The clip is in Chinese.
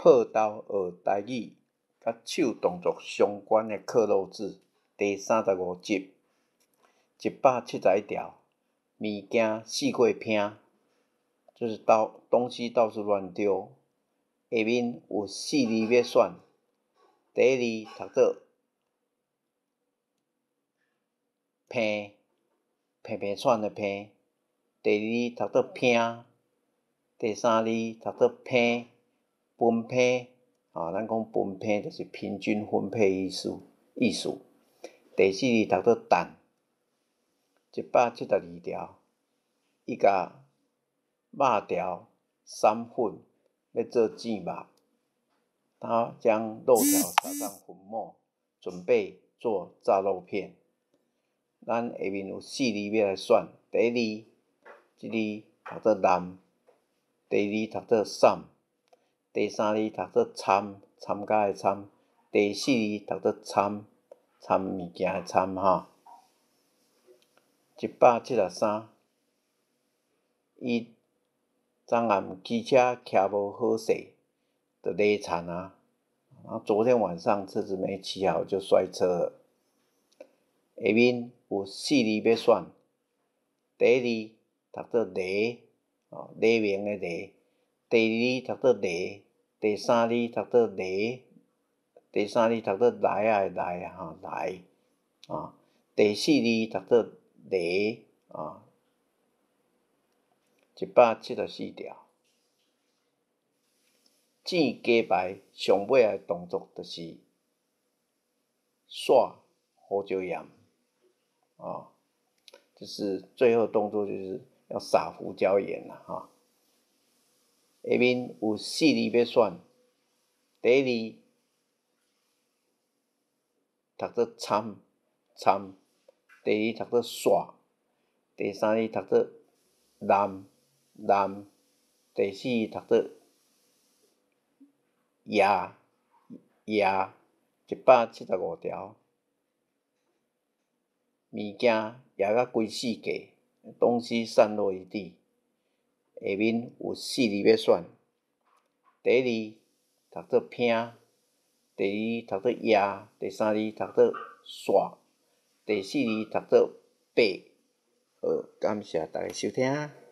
破豆学台语甲手动作相关的课录制第35集171条，物件四过拼，就是东西到处乱丢。下面有4字要选，第一字读做拼，拼拼喘的拼；第二字读做拼，第三字读做拼，分配。咱讲分配就是平均分配意思。第四字读做等。172条，伊甲肉条3份要做糋肉，他将肉条撒上粉末，准备做炸肉片。咱下面有4字要来选，第一字，这字读做南；第二字读做散；第三字读做参，参加的参；第四字读做参，参物件的参哈。173，伊昨暗骑车骑无好势，就累惨啊！昨天晚上车子没骑好就摔车了。下面有4字要选，第一字读做黎，黎明的黎；第二字读做黎；第三字读做黎；第三字读做来啊的来来。第四字读做黎174条，糋加白上尾的动作就是刷胡椒盐就是最后动作就是要撒胡椒盐啦下面有4字要选，第一字读做参，第二读做刷，第三字读做南，第四读做牙。175条，物件压到规世界，东西散落一地。下面有4字要选，第一字读做拼，第二读做压，第三字读做刷，第四字读做爬。好，感谢大家收听。